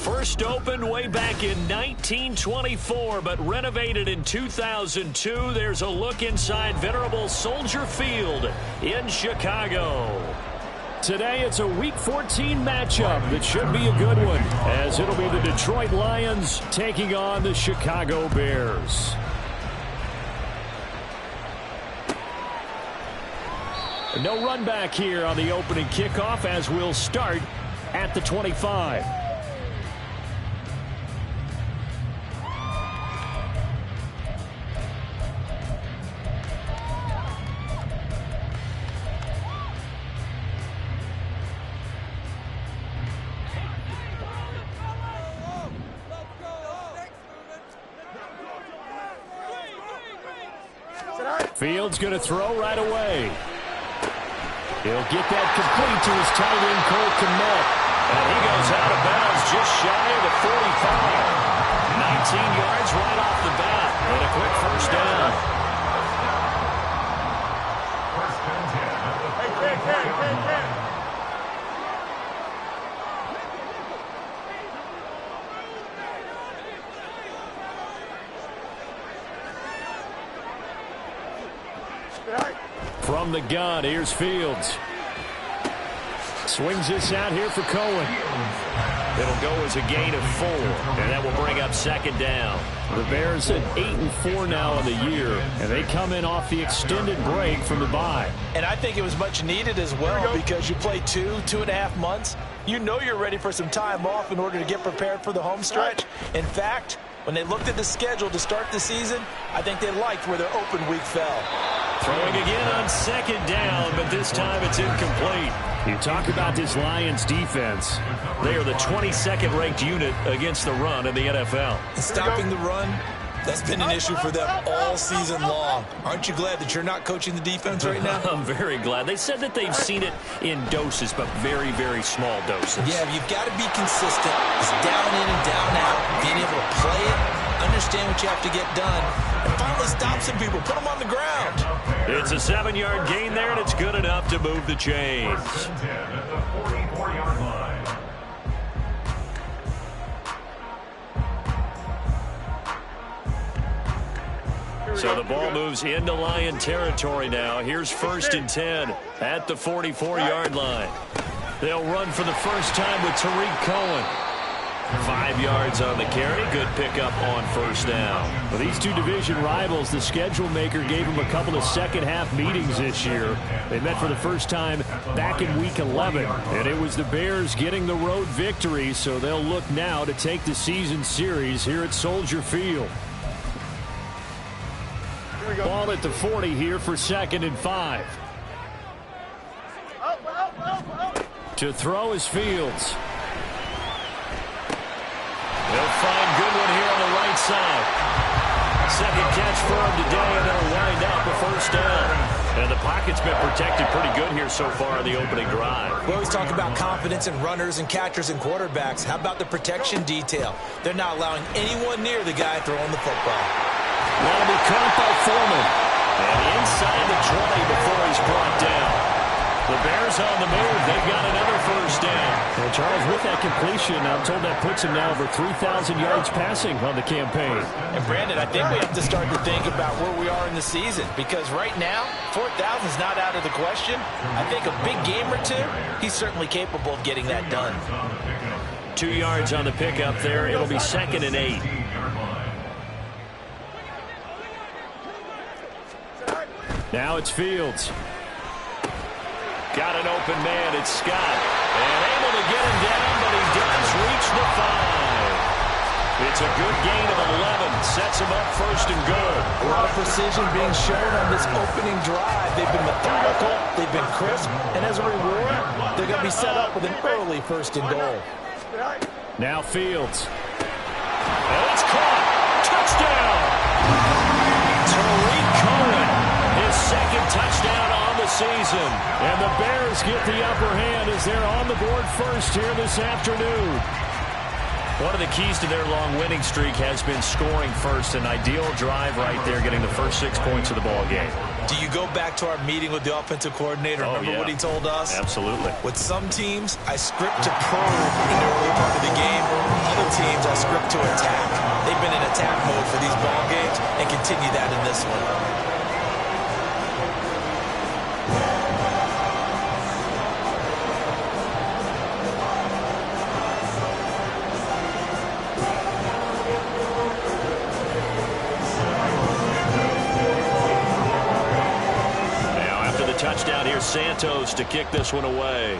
First opened way back in 1924, but renovated in 2002. There's a look inside venerable Soldier Field in Chicago. Today, it's a Week 14 matchup that should be a good one, as it'll be the Detroit Lions taking on the Chicago Bears. No run back here on the opening kickoff, as we'll start at the 25. Fields going to throw right away. He'll get that complete to his tight end, Cole Kmet. And he goes out of bounds just shy of the 45. 19 yards right off the bat. And a quick first down. From the gun, here's Fields. Swings this out here for Cohen. It'll go as a gain of 4, and that will bring up second down. The Bears at 8-4 now in the year, and they come in off the extended break from the bye. And I think it was much needed as well, because you play 2.5 months. You know you're ready for some time off in order to get prepared for the home stretch. In fact, when they looked at the schedule to start the season, I think they liked where their open week fell. Throwing again on second down, but this time it's incomplete. You talk about this Lions defense. They are the 22nd ranked unit against the run in the NFL. Stopping the run, that's been an issue for them all season long. Aren't you glad that you're not coaching the defense right now? I'm very glad. They said that they've seen it in doses, but very, very small doses. Yeah, you've got to be consistent. It's down in and down out. Being able to play it, understand what you have to get done, and finally stop some people, put them on the ground. It's a 7-yard gain there, and it's good enough to move the chains. So the ball moves into Lion territory now. Here's 1st and 10 at the 44-yard line. They'll run for the first time with Tariq Cohen. 5 yards on the carry. Good pickup on first down. Well, these two division rivals, the schedule maker gave them a couple of second-half meetings this year. They met for the first time back in Week 11, and it was the Bears getting the road victory, so they'll look now to take the season series here at Soldier Field. Ball at the 40 here for 2nd and 5. To throw is Fields. They'll find Goodwin here on the right side. Second catch for him today, and they'll wind up a first down. And the pocket's been protected pretty good here so far in the opening drive. We always talk about confidence in runners and catchers and quarterbacks. How about the protection detail? They're not allowing anyone near the guy throwing the football. Now be caught by Foreman. And inside the 20 before he's brought down. The Bears on the move. They've got another first down. Well, Charles, with that completion, I'm told that puts him now over 3,000 yards passing on the campaign. And, Brandon, I think we have to start to think about where we are in the season, because right now, 4,000 is not out of the question. I think a big game or two, he's certainly capable of getting that done. 2 yards on the pickup there. It'll be 2nd and 8. Now it's Fields. Got an open man. It's Scott. And able to get him down, but he does reach the 5. It's a good gain of 11. Sets him up 1st and good. A lot of precision being shown on this opening drive. They've been methodical. They've been crisp. And as a reward, they're going to be set up with an early 1st and goal. Now Fields. And it's caught. Touchdown. Tariq Cohen. His 2nd touchdown on the season. And the Bears get the upper hand as they're on the board first here this afternoon. One of the keys to their long winning streak has been scoring first. An ideal drive right there, getting the first 6 points of the ball game. Do you go back to our meeting with the offensive coordinator? Remember what he told us? Absolutely. With some teams, I script to probe in the early part of the game. Other teams, I script to attack. They've been in attack mode for these ball games and continue that in this one. Touchdown here, Santos to kick this one away.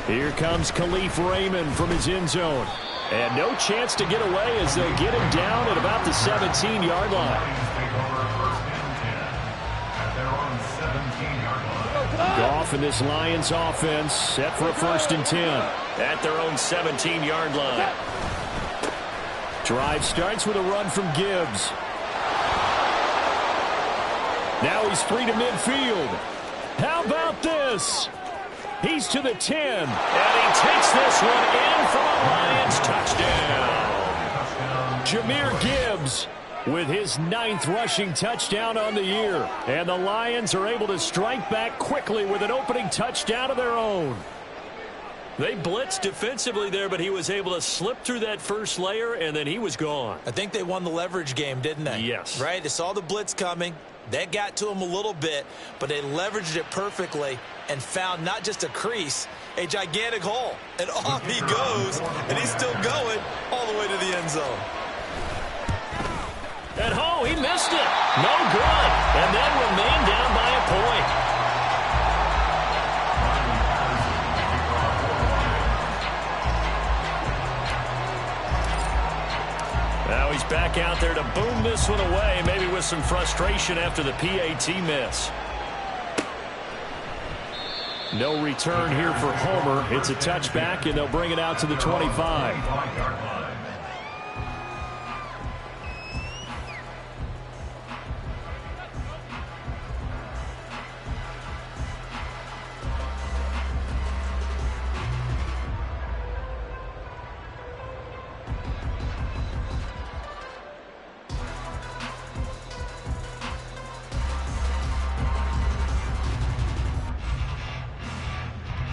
Here comes Khalif Raymond from his end zone. And no chance to get away as they'll get him down at about the 17-yard line. Goff and this Lions offense set for a 1st and 10. At their own 17-yard line. Drive starts with a run from Gibbs. Now he's free to midfield. How about this? He's to the 10. And he takes this one in from a Lions touchdown. Jahmyr Gibbs with his 9th rushing touchdown on the year. And the Lions are able to strike back quickly with an opening touchdown of their own. They blitzed defensively there, but he was able to slip through that first layer, and then he was gone. I think they won the leverage game, didn't they? Yes. Right? They saw the blitz coming. That got to him a little bit, but they leveraged it perfectly and found not just a crease, a gigantic hole. And off he goes, and he's still going all the way to the end zone. And he missed it. No good. And then remained down by a point. Now he's back out there to boom this one away, maybe with some frustration after the PAT miss. No return here for Homer. It's a touchback, and they'll bring it out to the 25.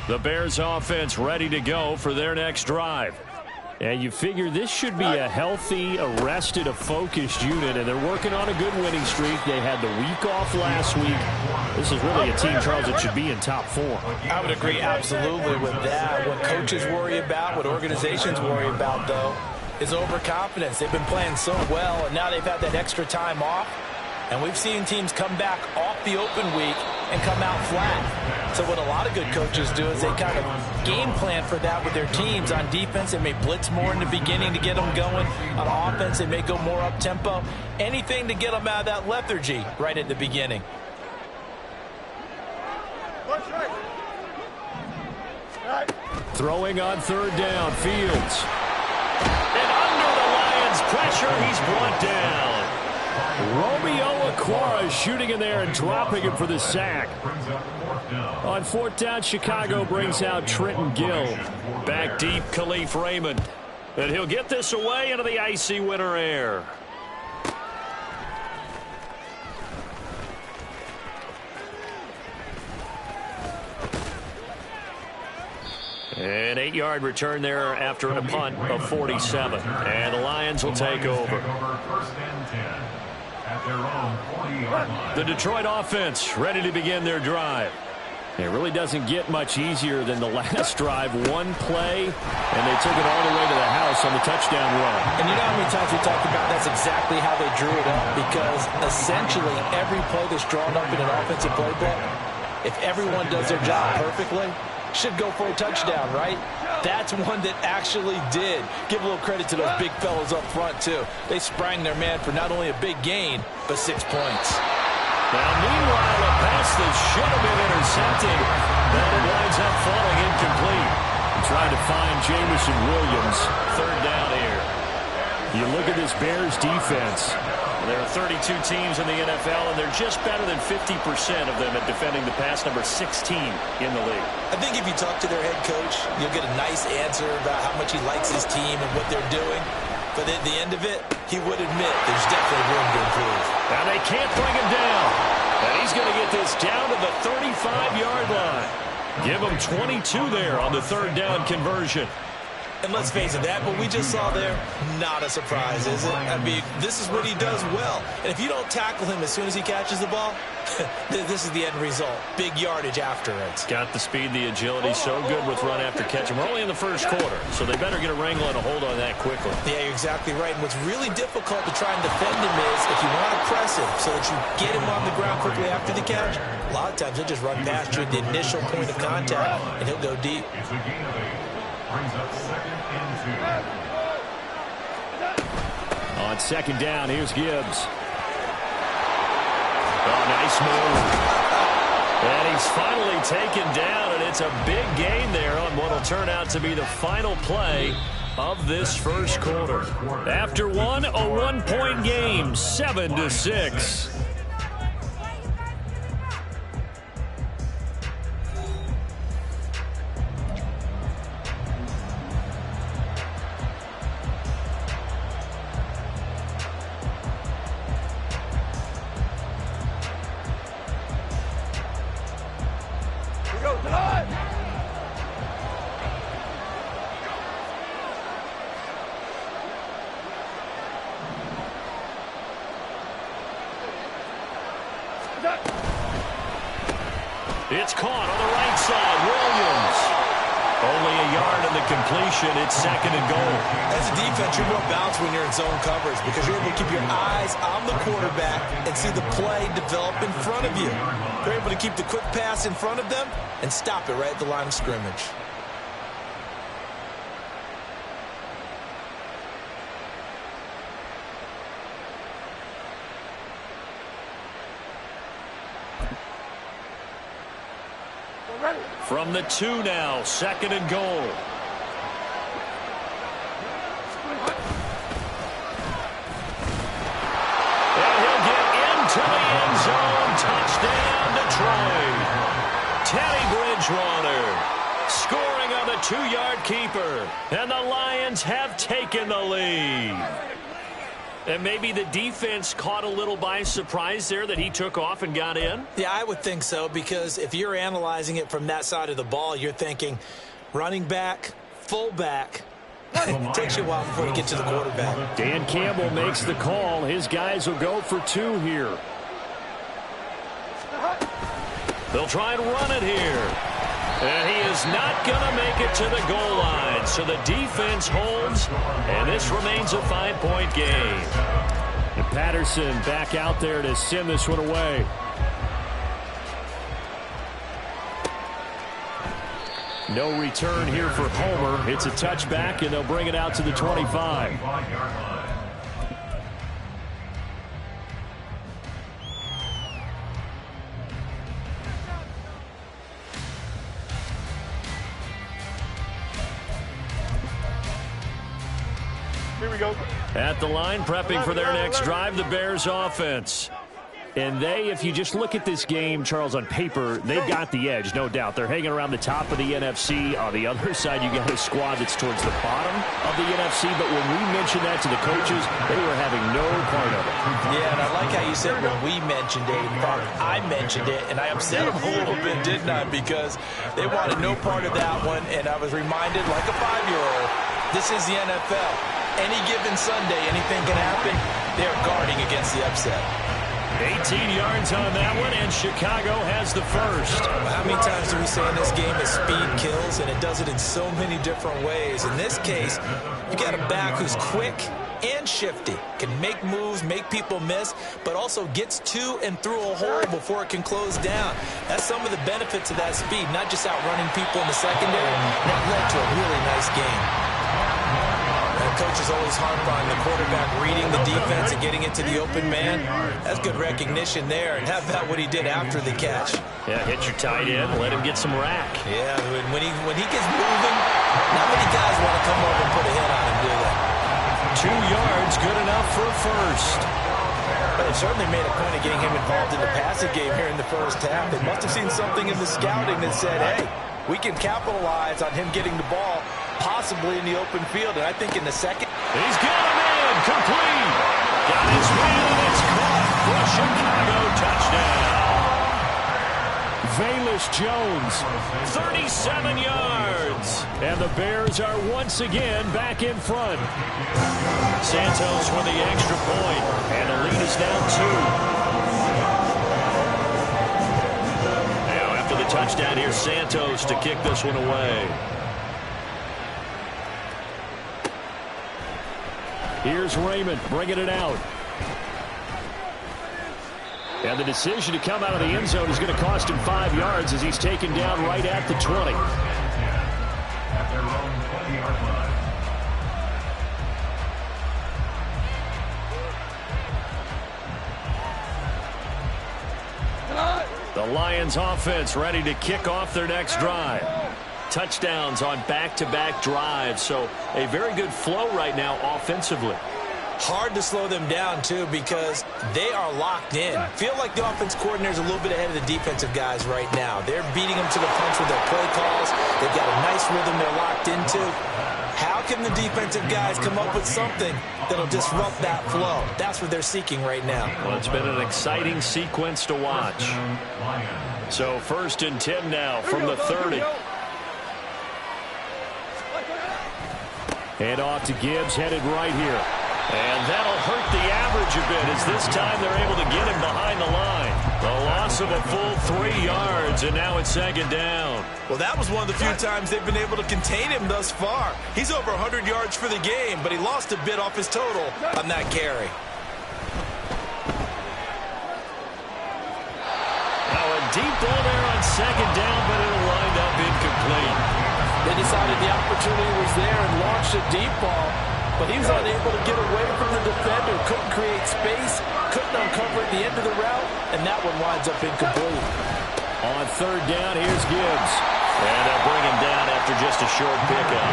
The Bears offense ready to go for their next drive. And you figure this should be a healthy, arrested, a focused unit, and they're working on a good winning streak. They had the week off last week. This is really a team, Charles, that should be in top 4. I would agree absolutely with that. What coaches worry about, what organizations worry about, though, is overconfidence. They've been playing so well, and now they've had that extra time off. And we've seen teams come back off the open week and come out flat. So what a lot of good coaches do is they kind of game plan for that with their teams. On defense, they may blitz more in the beginning to get them going. On offense, they may go more up-tempo. Anything to get them out of that lethargy right at the beginning. Throwing on 3rd down, Fields. And under the Lions' pressure, he's brought down. Romeo Okwara shooting in there and dropping him for the sack. On 4th down, Chicago brings out Trenton Gill. Back deep, Khalif Raymond. And he'll get this away into the icy winter air. An 8-yard return there after a punt of 47. And the Lions will take over. The Detroit offense ready to begin their drive. It really doesn't get much easier than the last drive. One play, and they took it all the way to the house on the touchdown run. And you know how many times we talked about that's exactly how they drew it up, because essentially every play that's drawn up in an offensive playbook, if everyone does their job perfectly, should go for a touchdown, right? That's one that actually did. Give a little credit to those big fellas up front, too. They sprang their man for not only a big gain, but 6 points. Now, meanwhile, a pass that should have been intercepted, but it winds up falling incomplete. Trying to find Jameson Williams. 3rd down here. You look at this Bears defense. There are 32 teams in the NFL, and they're just better than 50% of them at defending the pass, number 16 in the league. I think if you talk to their head coach, you'll get a nice answer about how much he likes his team and what they're doing. but at the end of it, he would admit there's definitely room to improve. Now they can't bring him down. And he's going to get this down to the 35-yard line. Give him 22 there on the third down conversion. And let's face it, that what we just saw there, not a surprise, is it? I mean, this is what he does well. And if you don't tackle him as soon as he catches the ball, this is the end result. Big yardage after it. Got the speed, the agility, so good with run after catch. And we're only in the first quarter, so they better get a wrangle and a hold on that quickly. Yeah, you're exactly right. And what's really difficult to try and defend him is if you want to press him so that you get him on the ground quickly after the catch, a lot of times he'll just run past you at the initial point of contact, and he'll go deep. Brings up 2nd and 2. On second down, here's Gibbs. Oh, nice move. And he's finally taken down, and it's a big gain there on what will turn out to be the final play of this first quarter. After one, a one-point game, 7-6. It's caught on the right side. Williams. Only a yard on the completion. It's 2nd and goal. As a defense, you're more balanced when you're in zone coverage because you're able to keep your eyes on the quarterback and see the play develop in front of you. They're able to keep the quick pass in front of them and stop it right at the line of scrimmage. From the 2 now, 2nd and goal. And he'll get into the end zone. Touchdown, Detroit. Teddy Bridgewater scoring on the 2-yard keeper. And the Lions have taken the lead. And maybe the defense caught a little by surprise there that he took off and got in? Yeah, I would think so, because if you're analyzing it from that side of the ball, you're thinking running back, fullback. It takes you a while before you get to the quarterback. Dan Campbell makes the call. His guys will go for 2 here. They'll try and run it here. And he is not going to make it to the goal line. So the defense holds, and this remains a 5-point game. And Patterson back out there to send this one away. No return here for Homer. It's a touchback, and they'll bring it out to the 25. Here we go. At the line, prepping for their next drive, the Bears offense. And they, if you just look at this game, Charles, on paper, they've got the edge, no doubt. They're hanging around the top of the NFC. On the other side, you got a squad that's towards the bottom of the NFC. But when we mentioned that to the coaches, they were having no part of it. Yeah, and I like how you said when we mentioned it. In fact, I mentioned it, and I upset them a little bit, didn't I? Because they wanted no part of that one, and I was reminded, like a 5-year-old, this is the NFL. Any given Sunday, anything can happen. They're guarding against the upset. 18 yards on that one, and Chicago has the first. How many times do we say in this game that speed kills, and it does it in so many different ways? In this case, you got a back who's quick and shifty, can make moves, make people miss, but also gets to and through a hole before it can close down. That's some of the benefits of that speed, not just outrunning people in the secondary. That led to a really nice game. Coaches always harp on the quarterback reading the defense and getting into the open man. That's good recognition there. And how about what he did after the catch? Yeah, hit your tight end, let him get some rack. Yeah, when he gets moving, not many guys want to come over and put a hit on him, do they? 2 yards, good enough for a first. But they certainly made a point of getting him involved in the passing game here in the first half. They must have seen something in the scouting that said, hey, we can capitalize on him getting the ball possibly in the open field. And I think in the second. He's got him in. Complete. Got his man, and it's caught for a Chicago touchdown. Velus Jones, 37 yards. and the Bears are once again back in front. Santos with the extra point, and the lead is now 2. Now after the touchdown, here's Santos to kick this one away. Here's Raymond bringing it out. And the decision to come out of the end zone is going to cost him 5 yards as he's taken down right at the 20. At their own 20-yard line. The Lions offense ready to kick off their next drive. Touchdowns on back-to-back drives, so a very good flow right now offensively. Hard to slow them down, too, because they are locked in. Feel like the offense coordinator is a little bit ahead of the defensive guys right now. They're beating them to the punch with their play calls. They've got a nice rhythm they're locked into. How can the defensive guys come up with something that'll disrupt that flow? That's what they're seeking right now. Well, it's been an exciting sequence to watch. So 1st and 10 now from the 30. Hand off to Gibbs, headed right here. And that'll hurt the average a bit as this time they're able to get him behind the line. The loss of a full 3 yards, and now it's 2nd down. Well, that was one of the few times they've been able to contain him thus far. He's over 100 yards for the game, but he lost a bit off his total on that carry. Now a deep ball there on 2nd down, but it'll wind up incomplete. They decided the opportunity was there and launched a deep ball, but he was unable to get away from the defender, couldn't create space, couldn't uncover at the end of the route, and that one winds up incomplete. On 3rd down, here's Gibbs. And they'll bring him down after just a short pickup.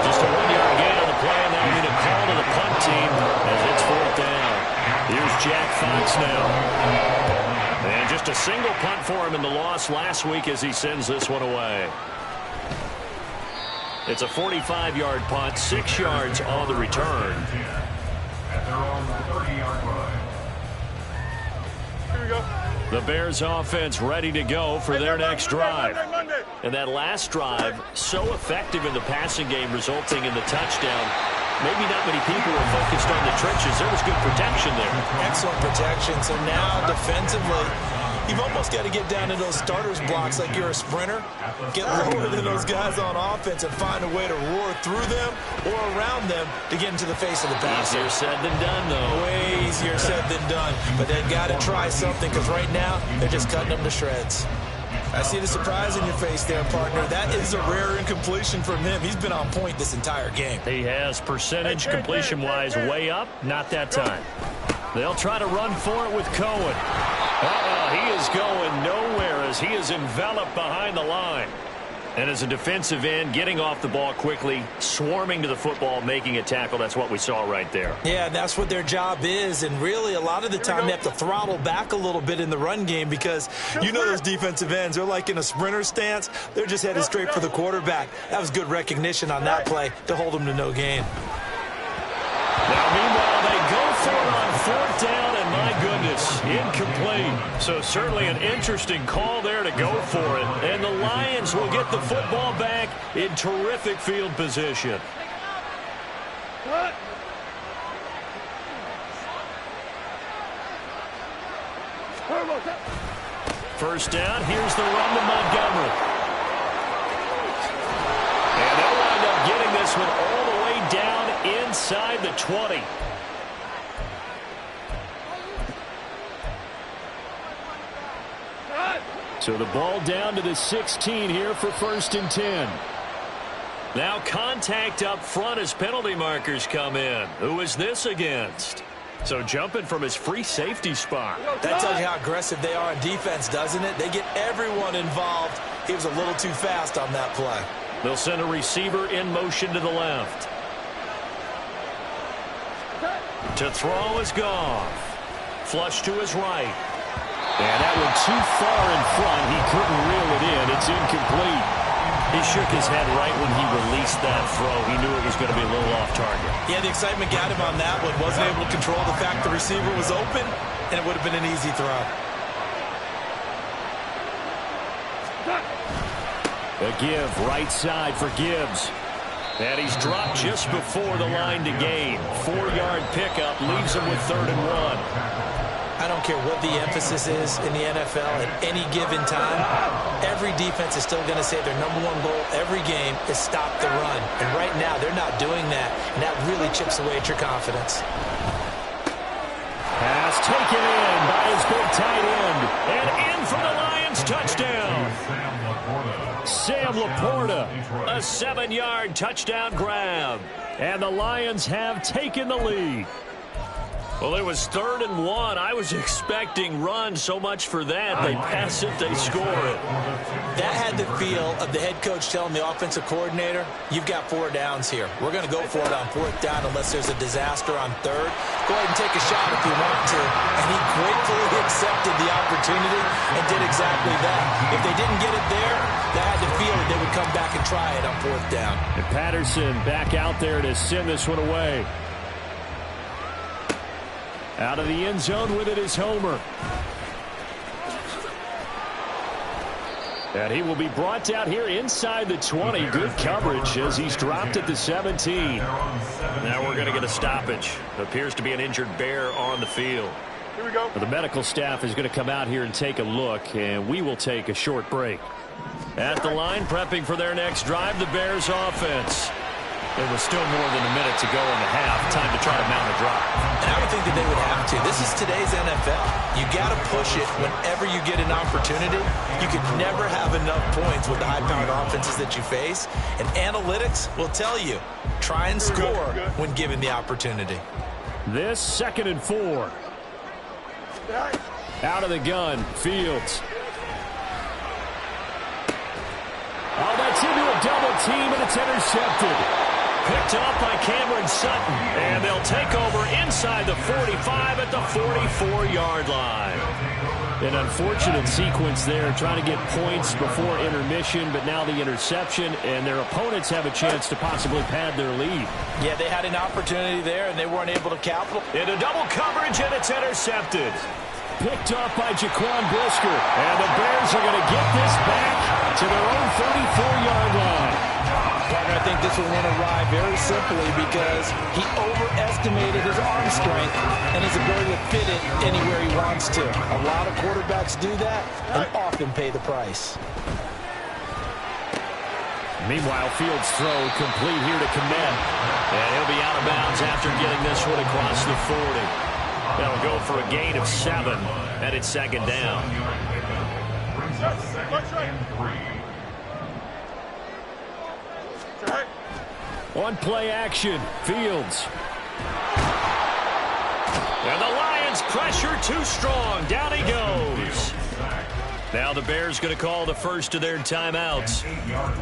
Just a 1-yard gain on the play, and that'll be a call to the punt team as it's 4th down. Here's Jack Fox now. And just a single punt for him in the loss last week as he sends this one away. It's a 45-yard punt, 6 yards on the return. At their own 30-yard line. Here we go. The Bears offense ready to go for their next drive. And that last drive, so effective in the passing game, resulting in the touchdown. Maybe not many people were focused on the trenches. There was good protection there. Excellent protection. So now defensively, you've almost got to get down to those starters blocks like you're a sprinter. Get lower than those guys on offense and find a way to roar through them or around them to get into the face of the passer. Easier said than done, though. Way easier said than done. But they've got to try something because right now they're just cutting them to shreds. I see the surprise in your face there, partner. That is a rare incompletion from him. He's been on point this entire game. He has percentage completion-wise way up. Not that time. They'll try to run for it with Cohen. He is going nowhere as he is enveloped behind the line. And as a defensive end, getting off the ball quickly, swarming to the football, making a tackle, that's what we saw right there. Yeah, that's what their job is. And really, a lot of the time, they have to throttle back a little bit in the run game because you know those defensive ends, they're like in a sprinter stance. They're just headed straight for the quarterback. That was good recognition on that play to hold them to no gain. Now, meanwhile, they go for it on 4th down, and my goodness, incomplete. So certainly an interesting call there to go for it. And the Lions will get the football back in terrific field position. First down, here's the run to Montgomery. And they'll wind up getting this one all the way down inside the 20. So the ball down to the 16 here for 1st and 10. Now contact up front as penalty markers come in. Who is this against? So jumping from his free safety spot. That tells you how aggressive they are on defense, doesn't it? They get everyone involved. He was a little too fast on that play. They'll send a receiver in motion to the left. To throw is Goff. Flush to his right. And that one too far in front. He couldn't reel it in. It's incomplete. He shook his head right when he released that throw. He knew it was going to be a little off target. Yeah, the excitement got him on that one. Wasn't able to control the fact the receiver was open, and it would have been an easy throw. A give right side for Gibbs. And he's dropped just before the line to gain. 4-yard pickup leaves him with 3rd and 1. I don't care what the emphasis is in the NFL at any given time. Every defense is still going to say their #1 goal every game is stop the run. And right now, they're not doing that, and that really chips away at your confidence. Pass taken in by his big tight end. And in for the Lions touchdown. Sam Laporta, a 7-yard touchdown grab. And the Lions have taken the lead. Well, it was 3rd and 1. I was expecting run, so much for that. They pass it, they score it. That had the feel of the head coach telling the offensive coordinator, you've got 4 downs here. We're going to go for it on 4th down unless there's a disaster on 3rd. Go ahead and take a shot if you want to. And he gratefully accepted the opportunity and did exactly that. If they didn't get it there, that had the feel that they would come back and try it on 4th down. And Patterson back out there to send this one away. Out of the end zone with it is Homer. And he will be brought down here inside the 20. Good coverage as he's dropped at the 17. Now we're going to get a stoppage. Appears to be an injured Bear on the field. Here we go. The medical staff is going to come out here and take a look, and we will take a short break. At the line, prepping for their next drive, the Bears offense. There was still more than a minute to go in the half. Time to try to mount a drive. And I would think that they would have to. This is today's NFL. You got to push it whenever you get an opportunity. You could never have enough points with the high-powered offenses that you face. And analytics will tell you, try and score when given the opportunity. This 2nd and 4. Out of the gun, Fields. Oh, that's into a double team, and it's intercepted. Picked up by Cameron Sutton. And they'll take over inside the 45 at the 44-yard line. An unfortunate sequence there, trying to get points before intermission, but now the interception, and their opponents have a chance to possibly pad their lead. Yeah, they had an opportunity there, and they weren't able to capitalize. Into double coverage, and it's intercepted. Picked up by Jaquan Brisker. And the Bears are going to get this back to their own 34-yard line. Partner, I think this will run awry very simply because he overestimated his arm strength and his ability to fit it anywhere he wants to. A lot of quarterbacks do that and often pay the price. Meanwhile, Fields' throw complete here to Kmet. And he'll be out of bounds after getting this one across the 40. They'll go for a gain of 7, and it's 2nd down. On play action, Fields. And the Lions pressure too strong. Down he goes. Now the Bears going to call the first of their timeouts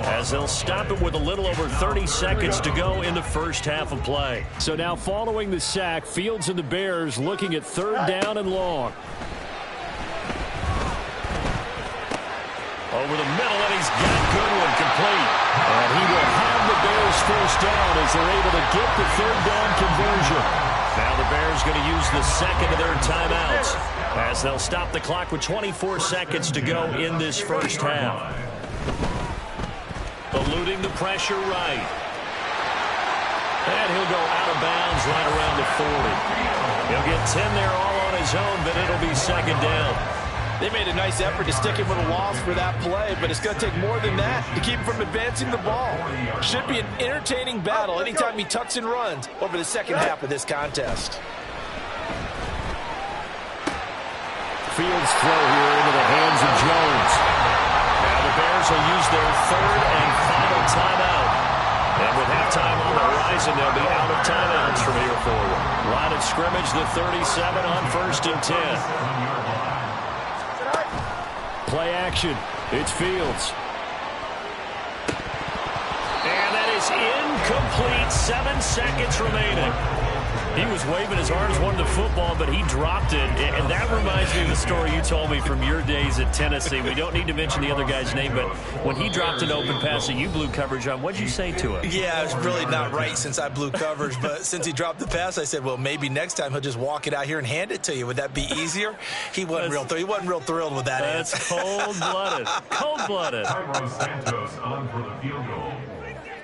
as they'll stop it with a little over 30 seconds to go in the first half of play. So now following the sack, Fields and the Bears looking at 3rd down and long. Over the middle, and he's got Goodwin complete. And he will have the Bears first down as they're able to get the 3rd down conversion. Now the Bears going to use the second of their timeouts as they'll stop the clock with 24 seconds to go in this first half. Eluding the pressure right. And he'll go out of bounds right around the 40. He'll get 10 there all on his own, but it'll be 2nd down. They made a nice effort to stick him with a loss for that play, but it's going to take more than that to keep him from advancing the ball. Should be an entertaining battle anytime he tucks and runs over the second half of this contest. Fields throw here into the hands of Jones. Now the Bears will use their 3rd and final timeout. And with halftime on the horizon, they'll be out of timeouts from here forward. Line of scrimmage, the 37 on 1st and 10. Play action. It's Fields. And that is incomplete. 7 seconds remaining. He was waving his arms, wanted the football, but he dropped it. And that reminds me of the story you told me from your days at Tennessee. We don't need to mention the other guy's name, but when he dropped an open pass that you blew coverage on, what'd you say to him? Yeah, it's really not right since I blew coverage, but since he dropped the pass, I said, well, maybe next time he'll just walk it out here and hand it to you. Would that be easier? He wasn't real thrilled with that answer. That's cold-blooded. Cold-blooded. Cairo Santos on for the field goal.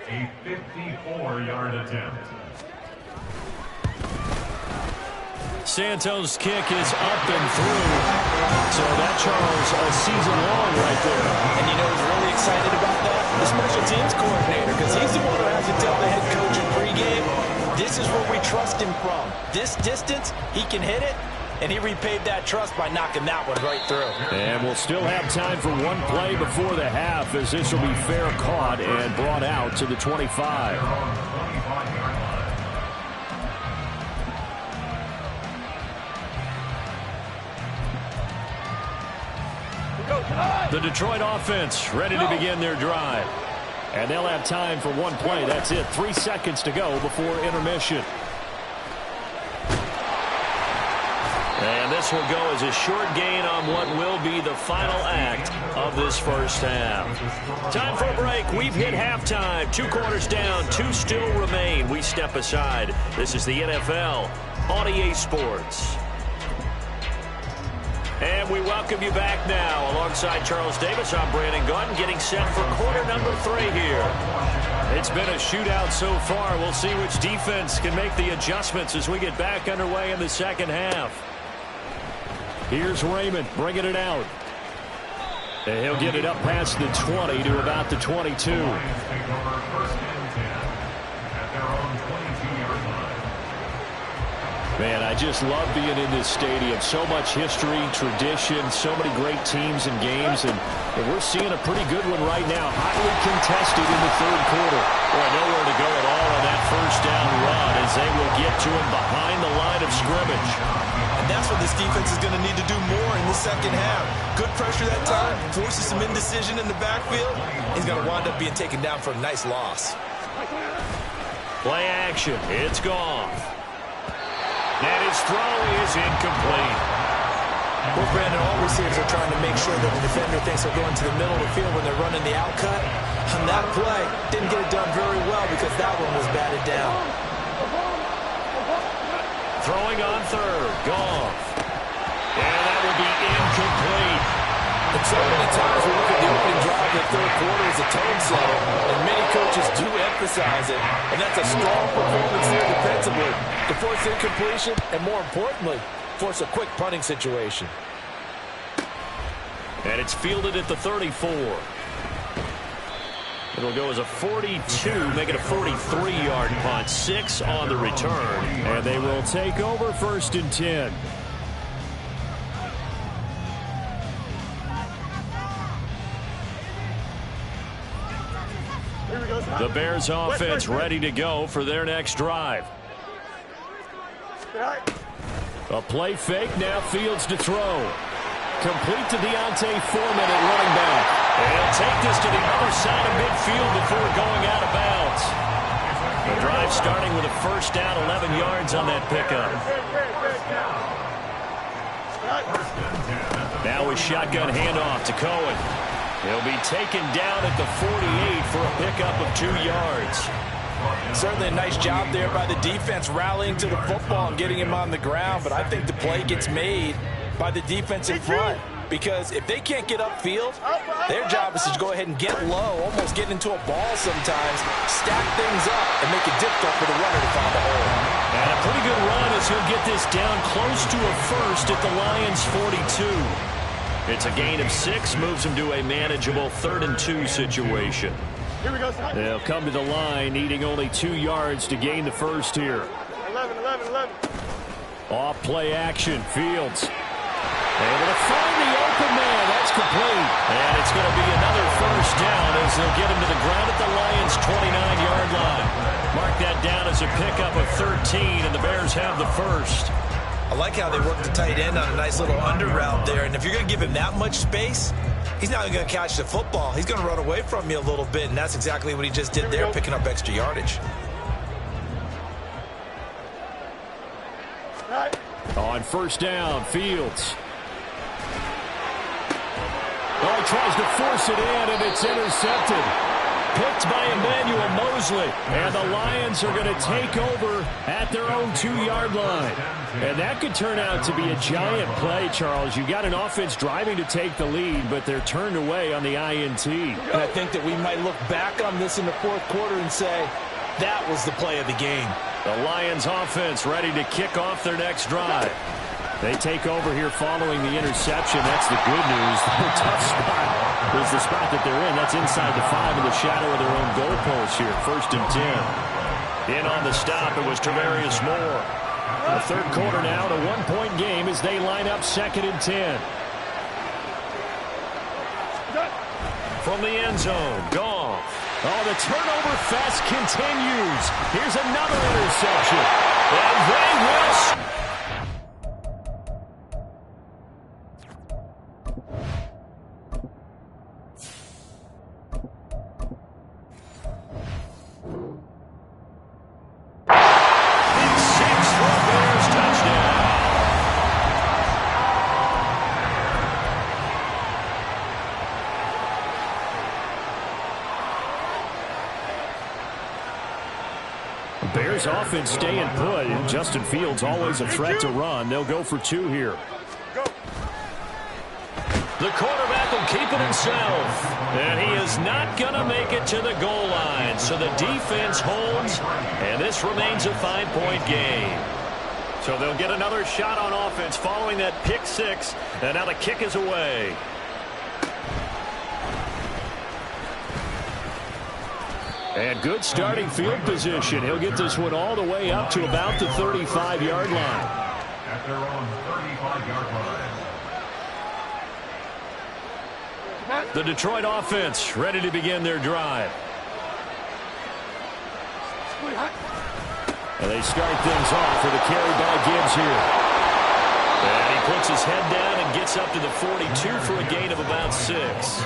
A 54-yard attempt. Santos' kick is up and through. So that, Charles, a season long right there. And you know who's really excited about that? The special teams coordinator, because he's the one who has to tell the head coach in pregame, this is where we trust him from. This distance, he can hit it, and he repaid that trust by knocking that one right through. And we'll still have time for one play before the half, as this will be fair caught and brought out to the 25. The Detroit offense ready to begin their drive. And they'll have time for one play. That's it. 3 seconds to go before intermission. And this will go as a short gain on what will be the final act of this first half. Time for a break. We've hit halftime. 2 quarters down, 2 still remain. We step aside. This is the NFL on EA Sports. And we welcome you back now. Alongside Charles Davis, I'm Brandon Gunn, getting set for quarter number 3 here. It's been a shootout so far. We'll see which defense can make the adjustments as we get back underway in the second half. Here's Raymond bringing it out. And he'll get it up past the 20 to about the 22. Man, I just love being in this stadium. So much history, tradition, so many great teams and games, and we're seeing a pretty good one right now. Highly contested in the third quarter. Boy, nowhere to go at all on that first down run as they will get to him behind the line of scrimmage. And that's what this defense is going to need to do more in the second half. Good pressure that time, forces some indecision in the backfield. He's going to wind up being taken down for a nice loss. Play action. It's gone. And his throw is incomplete. Well, Brandon, all receivers are trying to make sure that the defender thinks they're going to the middle of the field when they're running the out cut. On that play, didn't get it done very well because that one was batted down. Throwing on third. Goff. And that will be incomplete. And so many times we look at the opening drive of the third quarter as a tone setter, and many coaches do emphasize it, and that's a strong performance there defensively to force incompletion and, more importantly, force a quick punting situation. And it's fielded at the 34. It'll go as a 42, make it a 43-yard punt, 6 on the return. And they will take over 1st and 10. The Bears offense ready to go for their next drive. A play fake, now Fields to throw. Complete to Deontay Foreman at running back. And he'll take this to the other side of midfield before going out of bounds. The drive starting with a first down, 11 yards on that pickup. Now a shotgun handoff to Cohen. He'll be taken down at the 48 for a pickup of 2 yards. Certainly a nice job there by the defense rallying to the football and getting him on the ground, but I think the play gets made by the defense in front, because if they can't get upfield, their job is to go ahead and get low, almost get into a ball sometimes, stack things up, and make it difficult for the runner to find a hole. And a pretty good run as he'll get this down close to a first at the Lions' 42. It's a gain of 6, moves them to a manageable 3rd and 2 situation. Here we go, son. They'll come to the line, needing only 2 yards to gain the first here. 11. Off play action, Fields. Able to find the open man. That's complete. And it's going to be another first down as they'll get him to the ground at the Lions' 29-yard line. Mark that down as a pickup of 13, and the Bears have the first. I like how they work the tight end on a nice little under route there. And if you're going to give him that much space, he's not going to catch the football. He's going to run away from you a little bit, and that's exactly what he just did there, picking up extra yardage. On first down, Fields. Oh, he tries to force it in, and it's intercepted. Picked by Emmanuel Mosley. And the Lions are going to take over at their own 2-yard line. And that could turn out to be a giant play, Charles. You've got an offense driving to take the lead, but they're turned away on the INT. And I think that we might look back on this in the fourth quarter and say, that was the play of the game. The Lions offense ready to kick off their next drive. They take over here following the interception. That's the good news. The tough spot is the spot that they're in. That's inside the 5 in the shadow of their own goalpost here. 1st and 10. In on the stop, it was Travarius Moore. The third quarter now, a 1-point game as they line up 2nd and 10. From the end zone, Goff. Oh, the turnover fest continues. Here's another interception. And they will... Bears offense staying put. Justin Fields always a threat to run. They'll go for 2 here. The quarterback will keep it himself. And he is not going to make it to the goal line. So the defense holds. And this remains a 5-point game. So they'll get another shot on offense following that pick 6. And now the kick is away. And good starting field position. He'll get this one all the way up to about the 35-yard line. At their own 35-yard line. The Detroit offense ready to begin their drive. And they start things off with a carry by Gibbs here. And he puts his head down and gets up to the 42 for a gain of about 6.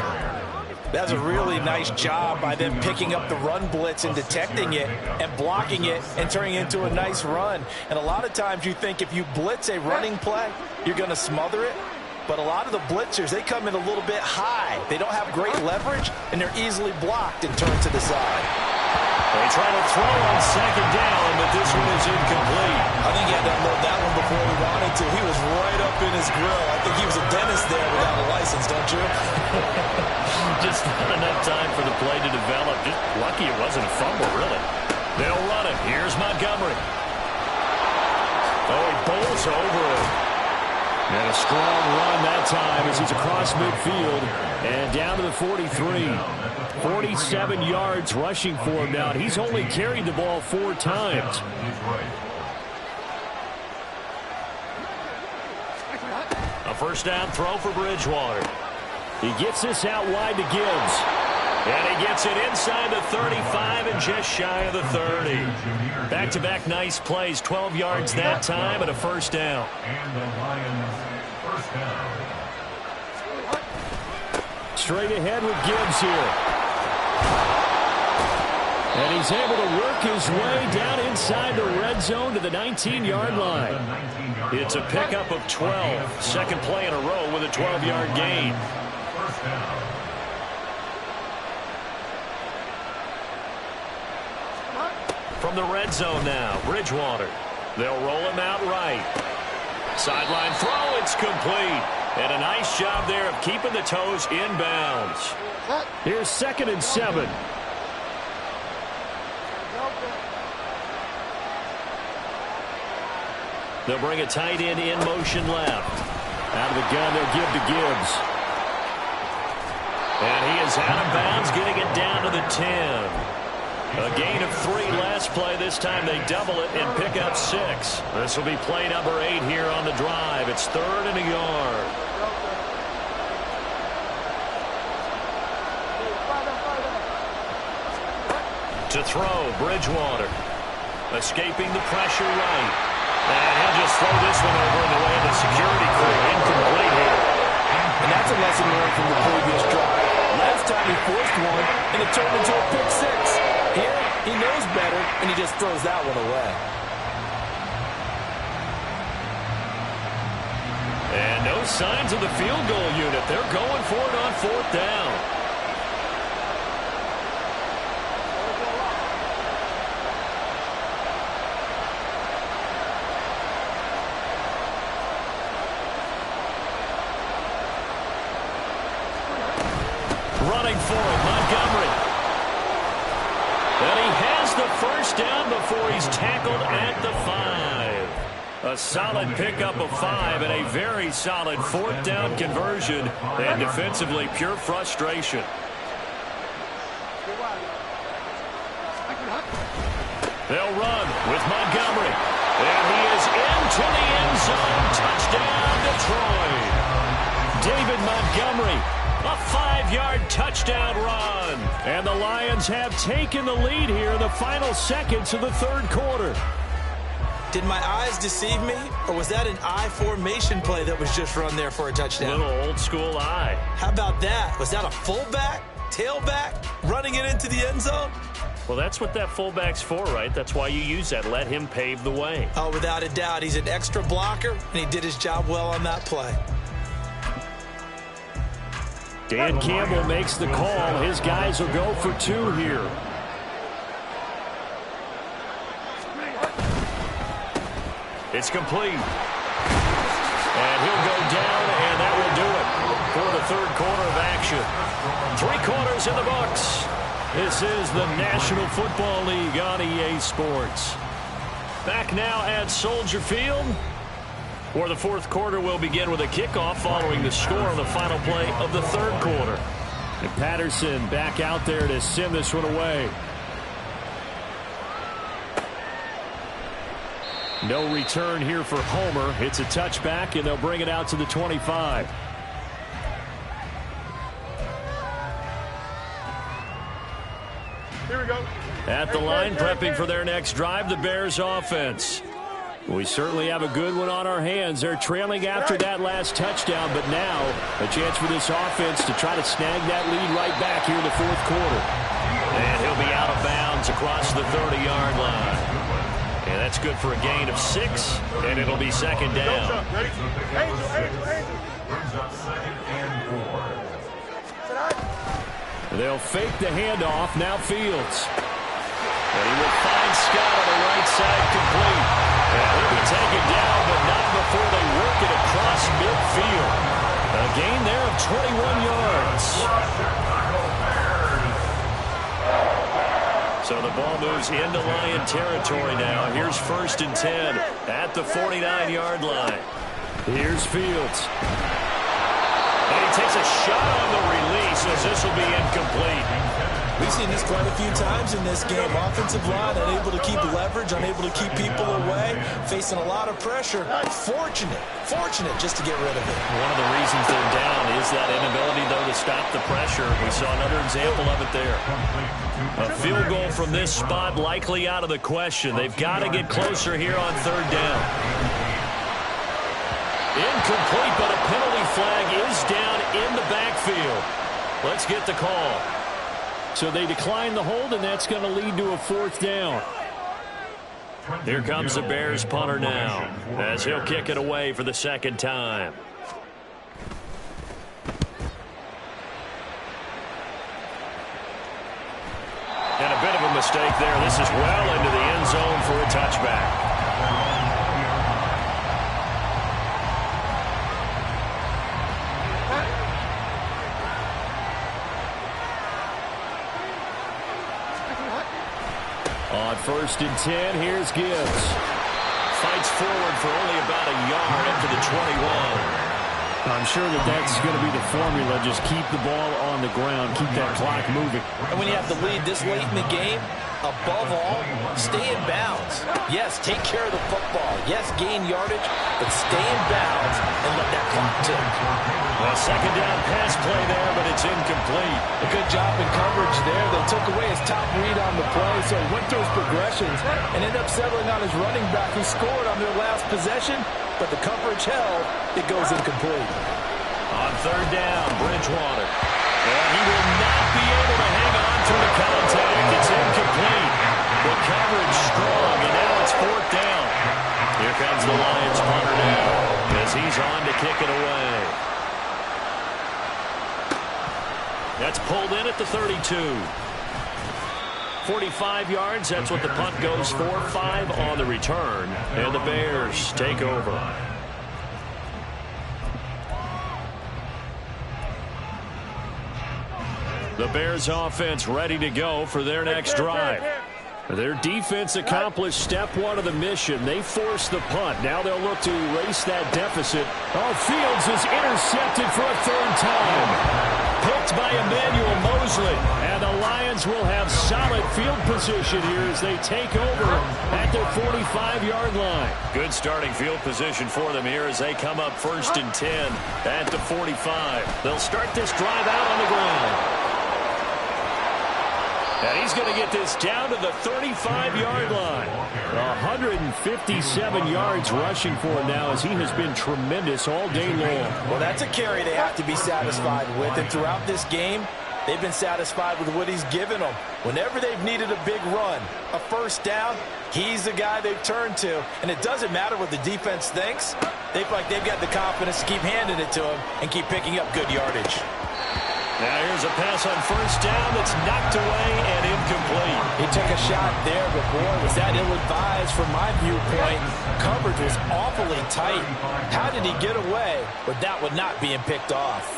That's a really nice job by them picking up the run blitz and detecting it and blocking it and turning it into a nice run. And a lot of times you think if you blitz a running play, you're going to smother it. But a lot of the blitzers, they come in a little bit high. They don't have great leverage, and they're easily blocked and turned to the side. They try to throw on 2nd down, but this one is incomplete. I think he had to unload that one before he wanted to. He was right up in his grill. I think he was a dentist there without a license, don't you? Just not enough time for the play to develop. Just lucky it wasn't a fumble, really. They'll run it. Here's Montgomery. Oh, he bowls over it. And a strong run that time as he's across midfield and down to the 43. 47 yards rushing for him now. He's only carried the ball 4 times. A first down throw for Bridgewater. He gets this out wide to Gibbs. And he gets it inside the 35 and just shy of the 30. Back-to-back nice plays. 12 yards that time and a first down. And the Lions first down. Straight ahead with Gibbs here. And he's able to work his way down inside the red zone to the 19-yard line. It's a pickup of 12. Second play in a row with a 12-yard gain. First down. From the red zone now, Bridgewater. They'll roll him out right. Sideline throw, it's complete. And a nice job there of keeping the toes inbounds. Here's 2nd and 7. They'll bring a tight end in motion left. Out of the gun, they'll give to Gibbs. And he is out of bounds, getting it down to the 10. A gain of 3 last play. This time they double it and pick up 6. This will be play number 8 here on the drive. It's 3rd and a yard. To throw, Bridgewater. Escaping the pressure right. And he'll just throw this one over in the way of the security crew. Incomplete here. And that's a lesson learned from the previous drive. Last time he forced one, and it turned into a pick 6. Here, he knows better, and he just throws that one away. And no signs of the field goal unit. They're going for it on 4th down. Running for it, Montgomery. And he has the first down before he's tackled at the 5. A solid pickup of 5 and a very solid 4th down conversion. And defensively, pure frustration. They'll run with Montgomery. And he is into the end zone. Touchdown, Detroit. David Montgomery. A 5-yard touchdown run. And the Lions have taken the lead here in the final seconds of the 3rd quarter. Did my eyes deceive me, or was that an I formation play that was just run there for a touchdown? Little old school eye. How about that? Was that a fullback, tailback, running it into the end zone? Well, that's what that fullback's for, right? That's why you use that. Let him pave the way. Oh, without a doubt. He's an extra blocker, and he did his job well on that play. Dan Campbell makes the call. His guys will go for 2 here. It's complete. And he'll go down, and that will do it for the 3rd quarter of action. 3 quarters in the books. This is the National Football League on EA Sports. Back now at Soldier Field, where the 4th quarter will begin with a kickoff following the score on the final play of the 3rd quarter. And Patterson back out there to send this one away. No return here for Homer. It's a touchback, and they'll bring it out to the 25. Here we go. At the line, prepping for their next drive, the Bears offense. We certainly have a good one on our hands. They're trailing after that last touchdown, but now a chance for this offense to try to snag that lead right back here in the 4th quarter. And he'll be out of bounds across the 30-yard line. And that's good for a gain of 6, and it'll be 2nd down. Ready? Angel. Brings up 2nd and 4. They'll fake the handoff. Now Fields. And he will find Scott on the right side, complete. And he'll be taken down, but not before they work it across midfield. A gain there of 21 yards. So the ball moves into Lion territory now. Here's 1st and 10 at the 49-yard line. Here's Fields. And he takes a shot on the release as this will be incomplete. We've seen this quite a few times in this game. Offensive line unable to keep leverage, unable to keep people away, facing a lot of pressure. Fortunate just to get rid of it. One of the reasons they're down is that inability, though, to stop the pressure. We saw another example of it there. A field goal from this spot likely out of the question. They've got to get closer here on 3rd down. Incomplete, but a penalty flag is down in the backfield. Let's get the call. So they decline the hold, and that's going to lead to a 4th down. Here comes the Bears punter now, as he'll kick it away for the 2nd time. And a bit of a mistake there. This is well into the end zone for a touchback. On 1st and 10, here's Gibbs. Fights forward for only about a yard up to the 21. I'm sure that's going to be the formula. Just keep the ball on the ground. Keep that clock moving. And when you have the lead this late in the game, above all, stay in bounds. Yes, take care of the football. Yes, gain yardage, but stay in bounds and let that clock tick. A 2nd down pass play there, but it's incomplete. A good job in coverage there. They took away his top read on the play, so he went through his progressions and ended up settling on his running back who scored on their last possession, but the coverage held. It goes incomplete. On 3rd down, Bridgewater. And he will not be able to hang on to the contact. It's incomplete. The coverage strong, and now it's 4th down. Here comes the Lions punter now as he's on to kick it pulled in at the 32. 45 yards, that's what the punt goes for. 5 on the return, and the Bears take over. The Bears offense ready to go for their next drive. Their defense accomplished step 1 of the mission. They forced the punt. Now they'll look to erase that deficit. Oh, Fields is intercepted for a 3rd time. Picked by Emmanuel Mosley. And the Lions will have solid field position here as they take over at their 45-yard line. Good starting field position for them here as they come up 1st and 10 at the 45. They'll start this drive out on the ground. And he's going to get this down to the 35-yard line. 157 yards rushing for him now as he has been tremendous all day long. Well, that's a carry they have to be satisfied with. And throughout this game, they've been satisfied with what he's given them. Whenever they've needed a big run, a 1st down, he's the guy they've turned to. And it doesn't matter what the defense thinks. They feel like they've got the confidence to keep handing it to him and keep picking up good yardage. Now here's a pass on 1st down that's knocked away and incomplete. He took a shot there, but boy, was that ill-advised from my viewpoint. Coverage was awfully tight. How did he get away with that one not being picked off?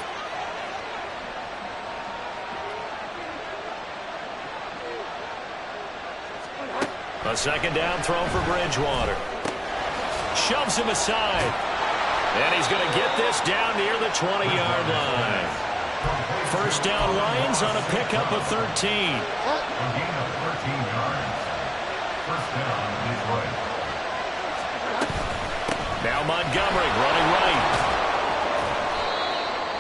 A 2nd down throw for Bridgewater. Shoves him aside. And he's going to get this down near the 20-yard line. 1st down Lions on a pickup of 13. A gain of 13 yards. 1st down, Detroit. Now Montgomery running right.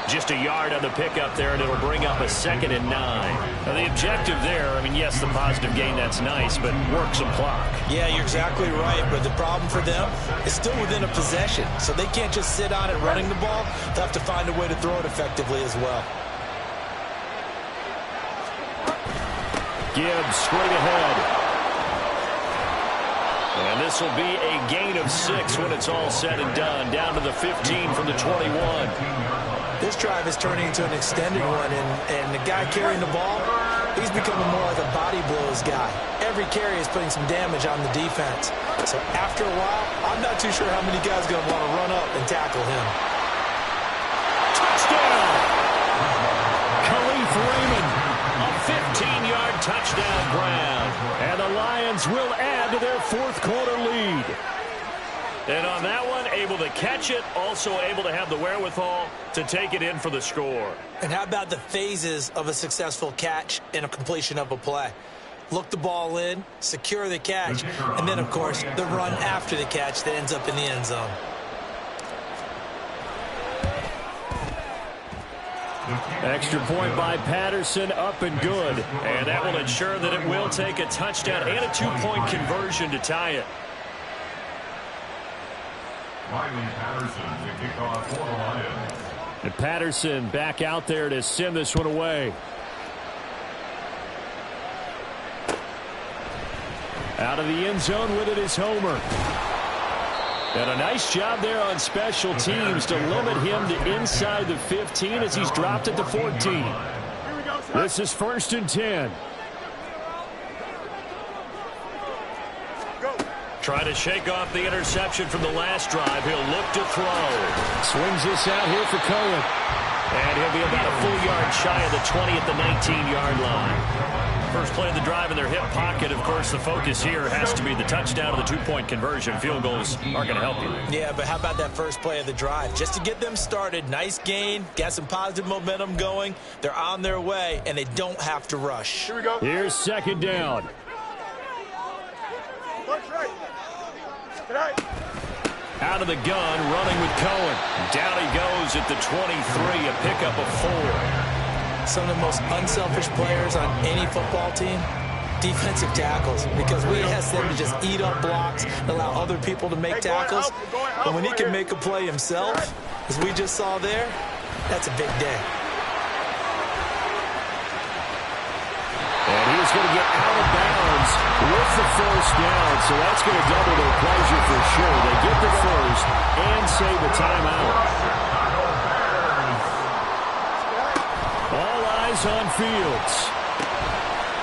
Just a yard on the pickup there, and it'll bring up a 2nd and 9. Now the objective there, I mean, yes, the positive gain, that's nice, but work some clock. Yeah, you're exactly right, but the problem for them is still within a possession, so they can't just sit on it running the ball. They'll have to find a way to throw it effectively as well. Gibbs straight ahead. And this will be a gain of 6 when it's all said and done. Down to the 15 from the 21. This drive is turning into an extended one, and the guy carrying the ball, he's becoming more like a body blows guy. Every carry is putting some damage on the defense. So after a while, I'm not too sure how many guys are going to want to run up and tackle him. Touchdown! Khalif Raymond, a 15-yard touchdown grab. And the Lions will add to their 4th quarter lead. And on that one, able to catch it, also able to have the wherewithal to take it in for the score. And how about the phases of a successful catch and a completion of a play? Look the ball in, secure the catch, and then, of course, the run after the catch that ends up in the end zone. Extra point by Patterson, up and good. And that will ensure that it will take a touchdown and a 2-point conversion to tie it. Riley Patterson to kick off for the Lions. And Patterson back out there to send this one away. Out of the end zone with it is Homer. And a nice job there on special teams to limit him to inside the 15 as he's dropped at the 14. This is 1st and 10. Try to shake off the interception from the last drive. He'll look to throw. Swings this out here for Cohen. And he'll be about a full yard shy of the 20 at the 19-yard line. First play of the drive in their hip pocket. Of course, the focus here has to be the touchdown of the 2-point conversion. Field goals aren't going to help you. Yeah, but how about that first play of the drive? Just to get them started, nice gain, got some positive momentum going. They're on their way, and they don't have to rush. Here we go. Here's 2nd down. Out of the gun, running with Cohen. Down he goes at the 23, a pickup of 4. Some of the most unselfish players on any football team, defensive tackles, because we ask them to just eat up blocks, allow other people to make tackles. But when he can make a play himself, as we just saw there, that's a big day. And he's going to get out of bounds with the 1st down, so that's going to double their pleasure for sure. They get the 1st and save a timeout. All eyes is on Fields.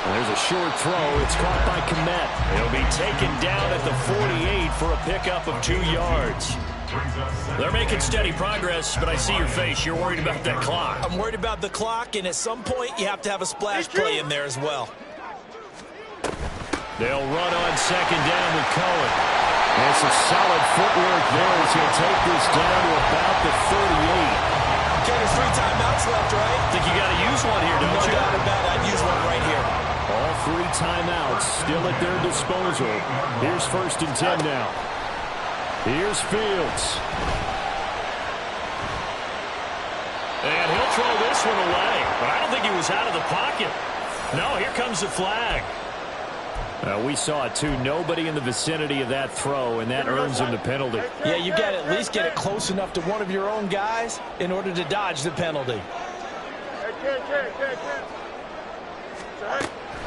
There's a short throw. It's caught by Kmet. He'll be taken down at the 48 for a pickup of 2 yards. They're making steady progress, but I see your face. You're worried about that clock. I'm worried about the clock, and at some point, you have to have a splash play in there as well. They'll run on second down with Cohen. And some solid footwork there as he'll take this down to about the 38. Okay, there's 3 timeouts left, right? Think you got to use one here, don't you? No doubt about it. I'd use one right here. All 3 timeouts still at their disposal. Here's 1st and 10 now. Here's Fields. And he'll throw this one away. But I don't think he was out of the pocket. No, here comes the flag. We saw it, too. Nobody in the vicinity of that throw, and that earns him the penalty. Yeah, you got to at least get it close enough to one of your own guys in order to dodge the penalty.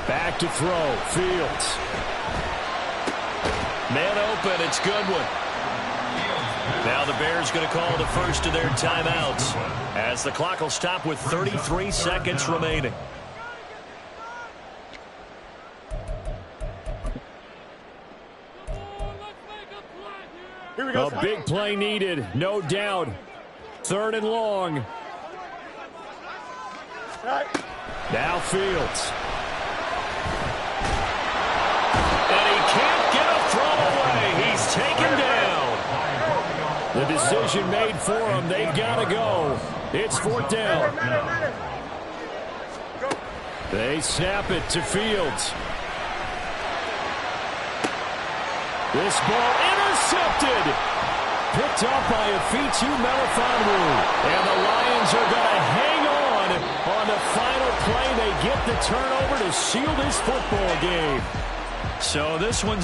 Back to throw. Fields. Man open. It's Goodwin. Now the Bears going to call the first of their timeouts as the clock will stop with 33 seconds remaining. A big play needed, no doubt. 3rd and long. Now Fields. And he can't get a throw away. He's taken down. The decision made for him. They've got to go. It's 4th down. They snap it to Fields. This ball intercepted. Picked up by Afitu Melifonwu. And the Lions are going to hang on the final play. They get the turnover to seal this football game. So this one's